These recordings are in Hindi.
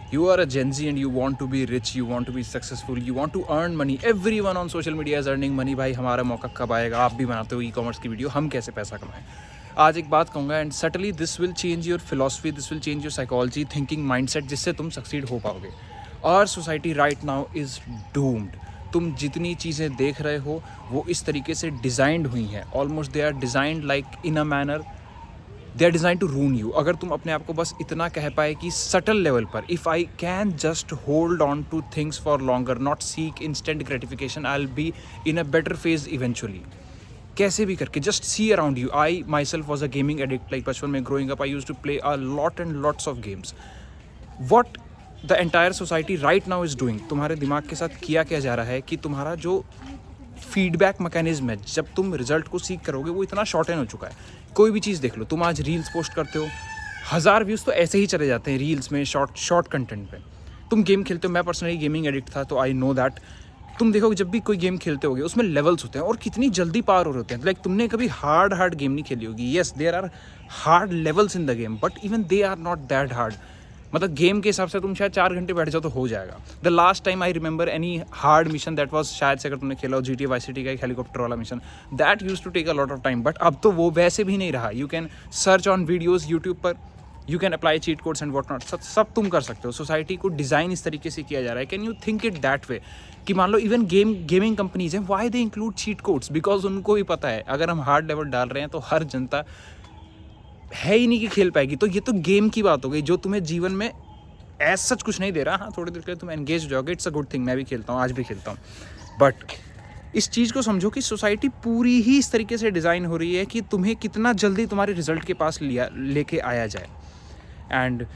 You are a Gen Z and you want to be rich, you want to be successful, you want to earn money. Everyone on social media is earning money. भाई हमारा मौका कब आएगा? आप भी बनाते हो e-commerce की वीडियो, हम कैसे पैसा कमाएं? आज एक बात कहूँगा and subtly this will change your philosophy, this will change your psychology, thinking mindset, जिससे तुम सक्सीड हो पाओगे. Our society right now is doomed. तुम जितनी चीज़ें देख रहे हो वो इस तरीके से डिज़ाइंड हुई हैं, almost they are designed like in a manner, they are design to ruin you. अगर तुम अपने आप को बस इतना कह पाए कि सटल लेवल पर, if I can just hold on to things for longer, not seek instant gratification, I will be in a better phase eventually. कैसे भी करके just see around you. I myself was a gaming addict. Like बचपन में growing up I use to play a lot and lots of games. What the entire society right now is doing, तुम्हारे दिमाग के साथ किया क्या जा रहा है कि तुम्हारा जो फीडबैक मैकेनिज्म है, जब तुम रिजल्ट को सीख करोगे, वो इतना शॉर्टन हो चुका है. कोई भी चीज़ देख लो, तुम आज रील्स पोस्ट करते हो, 1000 व्यूज़ तो ऐसे ही चले जाते हैं रील्स में, शॉर्ट कंटेंट पे. तुम गेम खेलते हो, मैं पर्सनली गेमिंग एडिक्ट था तो आई नो दैट. तुम देखो जब भी कोई गेम खेलते होगे उसमें लेवल्स होते हैं और कितनी जल्दी पार हो रहे होते हैं. लाइक तुमने कभी हार्ड गेम नहीं खेली होगी. Yes, there are hard levels in the game, but even they are not that hard. मतलब गेम के हिसाब से तुम शायद 4 घंटे बैठ जाओ तो हो जाएगा. The last time I remember any hard mission that was, शायद से अगर तुमने खेला हो GTA Vice City का एक हेलीकॉप्टर वाला mission, that use to take a lot of time. But अब तो वो वैसे भी नहीं रहा. You can search on videos YouTube पर, you can apply cheat codes and what not, सब तुम कर सकते हो. सोसाइटी को डिज़ाइन इस तरीके से किया जा रहा है. Can you think it that way कि मान लो इवन गेमिंग कंपनीज हैं, why they include cheat codes? Because उनको भी पता है अगर हम हार्ड लेवल डाल रहे हैं तो हर जनता है ही नहीं कि खेल पाएगी. तो ये तो गेम की बात हो गई जो तुम्हें जीवन में ऐसा सच कुछ नहीं दे रहा. हाँ, थोड़ी देर के लिए तुम एंगेज हो जाओगे, इट्स अ गुड थिंग. मैं भी खेलता हूँ, आज भी खेलता हूँ. बट इस चीज़ को समझो कि सोसाइटी पूरी ही इस तरीके से डिज़ाइन हो रही है कि तुम्हें कितना जल्दी तुम्हारे रिजल्ट के पास लेके आया जाए. And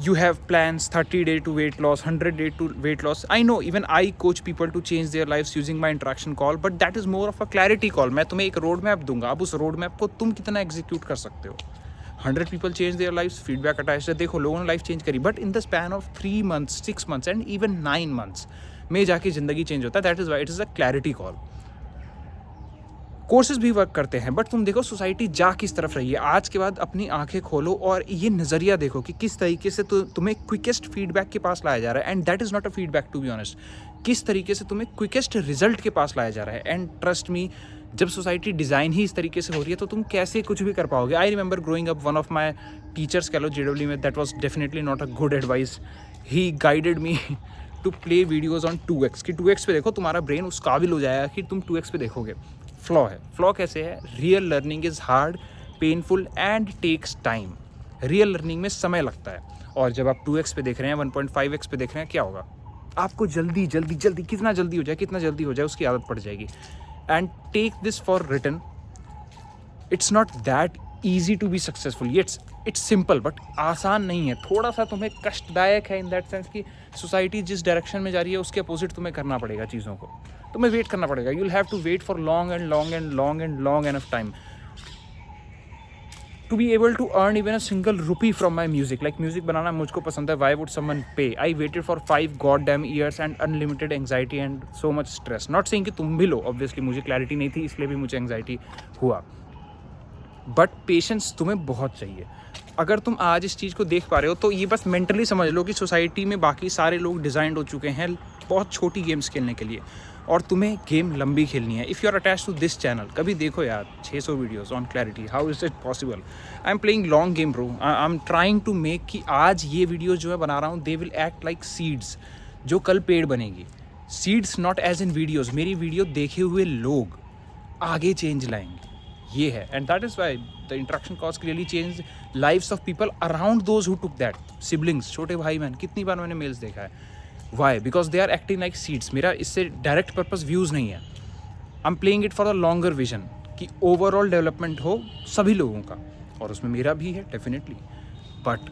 you have plans 30 day to weight loss, 100 day to weight loss. I know, even I coach people to change their lives using my interaction call, but that is more of a clarity call. मैं तुम्हें एक रोड मैप दूंगा, अब उस रोड मैप को तुम कितना एग्जीक्यूट कर सकते हो. 100 people change their lives, feedback attach है. देखो लोगों ने लाइफ चेंज करी, but in the span of 3 months, 6 months and even 9 months में जाके ज़िंदगी चेंज होता है. That is why it is a clarity call. Courses भी वर्क करते हैं, बट तुम देखो सोसाइटी जा किस तरफ रही है. आज के बाद अपनी आंखें खोलो और ये नज़रिया देखो कि किस तरीके से तुम्हें क्विकेस्ट फीडबैक के पास लाया जा रहा है. And that is not a feedback, to be honest. किस तरीके से तुम्हें क्विकेस्ट रिजल्ट के पास लाया जा रहा है. एंड ट्रस्ट मी, जब सोसाइटी डिज़ाइन ही इस तरीके से हो रही है तो तुम कैसे कुछ भी कर पाओगे. I remember growing up, one of my teachers कह लो JW में, that was definitely not a good advice. He guided me to play videos on 2x, कि 2x पे देखो, तुम्हारा ब्रेन उस काबिल हो जाएगा कि तुम 2x पे देखोगे. फ्लॉ है. फ्लॉ कैसे है? Real learning is hard, painful and takes time. Real learning में समय लगता है. और जब आप 2x पे देख रहे हैं, 1.5x पे देख रहे हैं, क्या होगा? आपको जल्दी कितना जल्दी हो जाए उसकी आदत पड़ जाएगी. And take this for written, it's not that easy to be successful. It's simple, but आसान नहीं है. थोड़ा सा तुम्हें कष्टदायक है इन दैट सेंस कि सोसाइटी जिस डायरेक्शन में जा रही है उसके अपोजिट तुम्हें करना पड़ेगा. चीज़ों को तुम्हें वेट करना पड़ेगा. You will have to wait for long enough time to be able to earn even a single rupee from my music. Like music बनाना मुझको पसंद है. Why would someone pay? I waited for 5 goddamn years and unlimited anxiety and so much stress. Not saying कि तुम भी लो, ऑब्वियसली मुझे क्लैरिटी नहीं थी इसलिए भी मुझे एंग्जाइटी हुआ. बट पेशेंस तुम्हें बहुत चाहिए. अगर तुम आज इस चीज़ को देख पा रहे हो तो ये बस मेंटली समझ लो कि सोसाइटी में बाकी सारे लोग डिज़ाइंड हो चुके हैं बहुत छोटी गेम्स खेलने के लिए, और तुम्हें गेम लंबी खेलनी है. If you are attach to this channel, कभी देखो यार 600 videos on clarity. How is it possible? I am playing long game bro. I am trying to make कि आज ये वीडियो जो मैं बना रहा हूँ, they will act like seeds जो कल पेड़ बनेगी. Seeds not as in videos. मेरी वीडियो देखे हुए लोग आगे चेंज लाएंगे. ये है. And that is why the interaction cause clearly change lives of people around those who took that. Siblings, छोटे भाई बहन, कितनी बार मैंने मेल्स देखा है. Why? Because they are acting like seeds. मेरा इससे डायरेक्ट पर्पस व्यूज़ नहीं है. I am playing it for the longer vision कि ओवरऑल डेवलपमेंट हो सभी लोगों का, और उसमें मेरा भी है definitely. But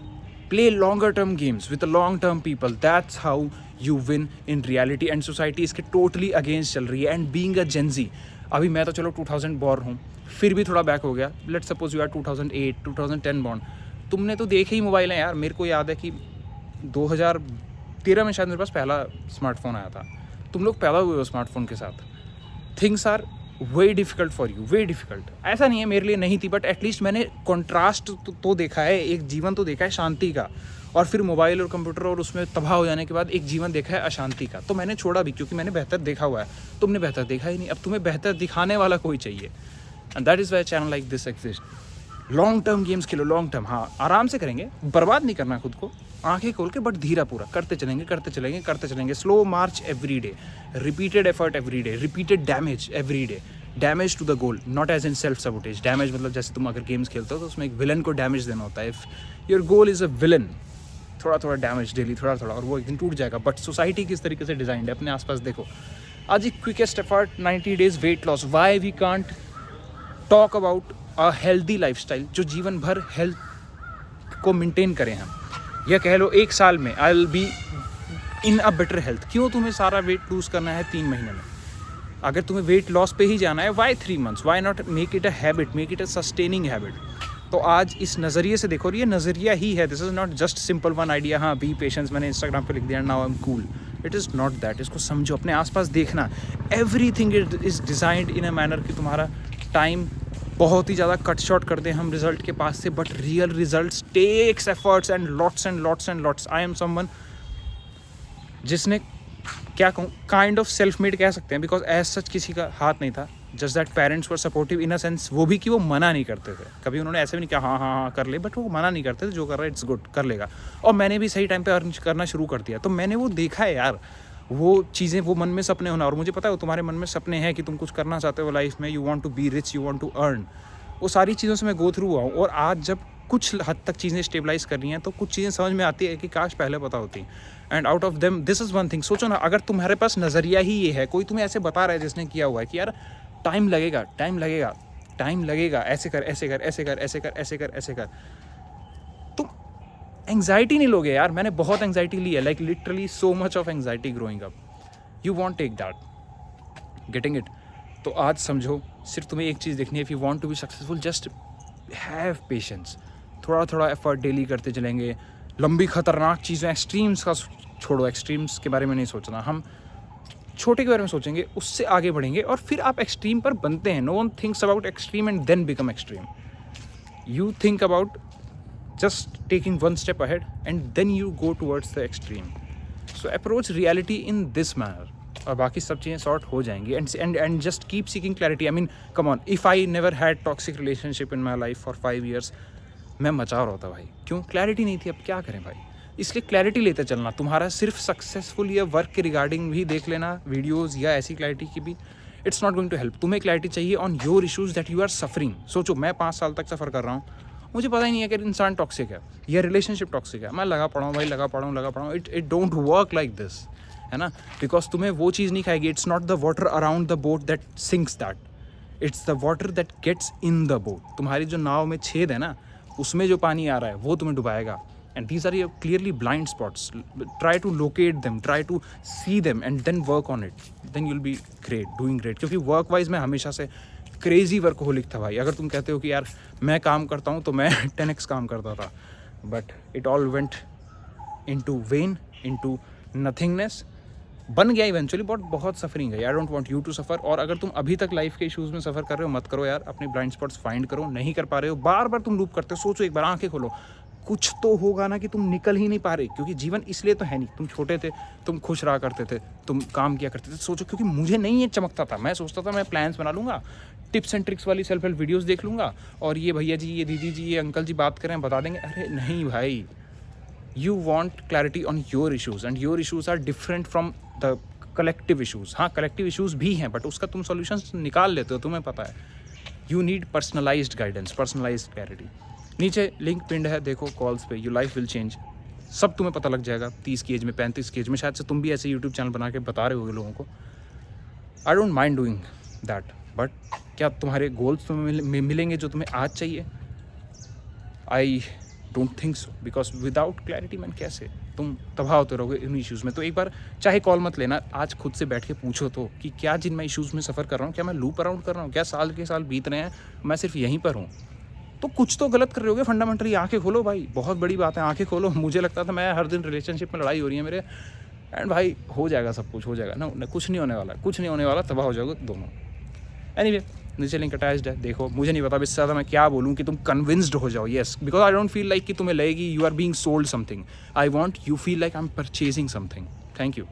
play longer term games with long term people. That's how you win in reality. And society इसके टोटली अगेंस्ट चल रही है. एंड बीइंग अ जेन ज़ी, अभी मैं तो चलो 2000 बॉर्न हूँ, फिर भी थोड़ा बैक हो गया. Let's suppose you are 2008 2010 born. तुमने तो देखे ही मोबाइल हैं यार. मेरे को याद है कि 2013 में शायद मेरे पास पहला स्मार्टफोन आया था. तुम लोग पैदा हुए हो स्मार्टफोन के साथ. Things are way difficult for you, way difficult. ऐसा नहीं है मेरे लिए नहीं थी, बट एटलीस्ट मैंने कॉन्ट्रास्ट तो देखा है, एक जीवन तो देखा है शांति का. और फिर मोबाइल और कंप्यूटर और उसमें तबाह हो जाने के बाद एक जीवन देखा है अशांति का, तो मैंने छोड़ा भी क्योंकि मैंने बेहतर देखा हुआ है। तुमने बेहतर देखा ही नहीं, अब तुम्हें बेहतर दिखाने वाला कोई चाहिए। And that is Y channel like this exist. Long term games Khelo, long term, हाँ आराम से करेंगे, बर्बाद नहीं करना खुद को, आंखें खोल के, बट धीरा पूरा करते चलेंगे करते चलेंगे करते चलेंगे। Slow march every day, repeated effort every day, repeated damage every day. Damage to the goal, not as in self sabotage. Damage मतलब जैसे तुम अगर गेम्स खेलते हो तो उसमें एक विलन को डैमेज देना होता है। If your goal is a villain, थोड़ा थोड़ा डैमेज डेली, थोड़ा थोड़ा, और वो एक दिन टूट जाएगा। बट सोसाइटी किस तरीके से डिज़ाइंड है, अपने आसपास देखो। आज एक quickest effort 90 days weight loss. Why we can't talk about a healthy lifestyle जो जीवन भर हेल्थ को मेंटेन करें हम, या कह लो 1 साल में आई will be in a better health. क्यों तुम्हें सारा वेट लूज़ करना है 3 महीने में? अगर तुम्हें वेट लॉस पे ही जाना है, why 3 months? Why not make it a habit, make it a sustaining habit? तो आज इस नज़रिए से देखो, ये नज़रिया ही है। This is not just simple one idea, हाँ बी पेशेंस मैंने इंस्टाग्राम पे लिख दिया, now I am cool. It is not that. इसको समझो, अपने आसपास देखना। Everything is designed in a manner कि तुम्हारा टाइम बहुत ही ज़्यादा कट शॉर्ट कर दें हम रिजल्ट के पास से, but real results takes efforts and lots and lots and lots. I am someone जिसने, क्या कहूँ, काइंड ऑफ सेल्फ मेड कह सकते हैं, बिकॉज एज सच किसी का हाथ नहीं था। Just that parents were supportive in a sense, वो भी कि वो मना नहीं करते थे कभी। उन्होंने ऐसे भी नहीं कहा हाँ हाँ हाँ कर ले, बट वो मना नहीं करते थे, जो कर रहा है इट्स गुड, कर लेगा। और मैंने भी सही टाइम पे अर्न करना शुरू कर दिया, तो मैंने वो देखा है यार, वो चीज़ें, वो मन में सपने होना। और मुझे पता है वो तुम्हारे मन में सपने हैं कि तुम कुछ करना चाहते हो लाइफ में, you want to be rich, you want to earn. वो सारी चीज़ों से मैं गो थ्रू हुआ हूँ, और आज जब कुछ हद तक चीज़ें स्टेबलाइज कर रही हैं तो कुछ चीज़ें समझ में आती है कि काश पहले पता होती। And out of them this is one thing. सोचो ना, अगर तुम्हारे पास नज़रिया ही ये है, कोई तुम्हें ऐसे बता रहा है जिसने किया हुआ है कि यार टाइम लगेगा, टाइम लगेगा, टाइम लगेगा, ऐसे कर ऐसे कर ऐसे कर ऐसे कर ऐसे कर ऐसे कर, तुम एंग्जाइटी नहीं लोगे यार। मैंने बहुत एंग्जाइटी ली है, like literally so much of anxiety growing up. You want take that, getting it? तो आज समझो, सिर्फ तुम्हें एक चीज़ देखनी है। If you want to be successful, just have patience. थोड़ा थोड़ा एफर्ट डेली करते चलेंगे। लंबी खतरनाक चीज़ें, एक्सट्रीम्स का छोड़ो, एक्सट्रीम्स के बारे में नहीं सोचना। हम छोटे के बारे में सोचेंगे, उससे आगे बढ़ेंगे, और फिर आप एक्सट्रीम पर बनते हैं। No one thinks about extreme and then become extreme. You think about just taking one step ahead and then you go towards the extreme. So approach reality in this manner, और बाकी सब चीज़ें सॉर्ट हो जाएंगी। and just keep seeking clarity. I mean, come on, if I never had toxic relationship in my life for 5 years, मैं मचा रहा होता भाई। क्यों? क्लैरिटी नहीं थी। अब क्या करें भाई? इसलिए क्लैरिटी लेते चलना। तुम्हारा सिर्फ सक्सेसफुल या वर्क के रिगार्डिंग भी देख लेना वीडियोज़ या ऐसी क्लैरिटी की भी, it's not going to help. तुम्हें क्लैरिटी चाहिए on your issues that you are suffering. सोचो, मैं 5 साल तक सफ़र कर रहा हूँ, मुझे पता ही नहीं है कि इंसान टॉक्सिक है या रिलेशनशिप टॉक्सिक है। मैं लगा पड़ा हूँ भाई, लगा पड़ा हूँ। It don't work like this, है ना? बिकॉज तुम्हें वो चीज़ नहीं खाएगी। It's not the water around the boat that sinks that, it's the water that gets in the boat. तुम्हारी जो नाव में छेद है ना, उसमें जो पानी आ रहा है वो तुम्हें डुबाएगा। And these are your clearly blind spots. Try to locate them, try to see them and then work on it, then you'll be great, doing great. क्योंकि वर्क वाइज मैं हमेशा से क्रेजी वर्कहोलिक था भाई। अगर तुम कहते हो कि यार मैं काम करता हूँ, तो मैं 10x काम करता था, but it all went into vain, into nothingness. बन गया इवेंचुअली, बट बहुत सफरिंग है। I don't want you to suffer. और अगर तुम अभी तक लाइफ के इशूज़ में सफ़र कर रहे हो, मत करो यार। अपने ब्लाइंड स्पॉट्स फाइंड करो। नहीं कर पा रहे हो, बार बार तुम लूप करते हो, सोचो एक बार, आंखें खोलो। कुछ तो होगा ना कि तुम निकल ही नहीं पा रहे। क्योंकि जीवन इसलिए तो है नहीं, तुम छोटे थे, तुम खुश रहा करते थे, तुम काम किया करते थे। सोचो, क्योंकि मुझे नहीं ये चमकता था। मैं सोचता था मैं प्लान्स बना लूँगा, टिप्स एंड ट्रिक्स वाली सेल्फ हेल्प वीडियोस देख लूँगा, और ये भैया जी, ये दीदी जी, ये अंकल जी बात करें, बता देंगे। अरे नहीं भाई, you want clarity on your issues, and your issues are different from the collective issues. हाँ, कलेक्टिव इशूज़ भी हैं, बट उसका तुम सॉल्यूशंस निकाल लेते हो, तुम्हें पता है। You need personalised guidance, personalised clarity. नीचे लिंक पिंड है, देखो कॉल्स पे। योर लाइफ विल चेंज, सब तुम्हें पता लग जाएगा। 30 की एज में, 35 की एज में, शायद से तुम भी ऐसे यूट्यूब चैनल बना के बता रहे हो लोगों को। I don't mind doing that, but क्या तुम्हारे गोल्स तुम्हें मिलेंगे जो तुम्हें आज चाहिए? I don't think so, because without clarity man कैसे तुम तबाह होते रहोगे इन इश्यूज़ में। तो एक बार चाहे कॉल मत लेना, आज खुद से बैठ के पूछो तो कि क्या जिन मैं इश्यूज़ में सफ़र कर रहा हूँ, क्या मैं लूप अराउंड कर रहा हूँ? क्या साल के साल बीत रहे हैं, मैं सिर्फ यहीं पर हूँ? तो कुछ तो गलत कर रहे होगे फंडामेंटली। आंखें खोलो भाई, बहुत बड़ी बात है, आंखें खोलो। मुझे लगता था मैं हर दिन रिलेशनशिप में लड़ाई हो रही है मेरे, एंड भाई हो जाएगा, सब कुछ हो जाएगा ना, कुछ नहीं होने वाला, कुछ नहीं होने वाला, तबाह हो जाओगे दोनों। एनीवे, नीचे लिंक अटैच्ड है, देखो। मुझे नहीं पता इससे ज़्यादा मैं क्या बोलूँ कि तुम कन्विंस्ड हो जाओ। Yes, because I don't feel like कि तुम्हें लगेगी you are being sold something. I want you feel like I am purchasing something. Thank you.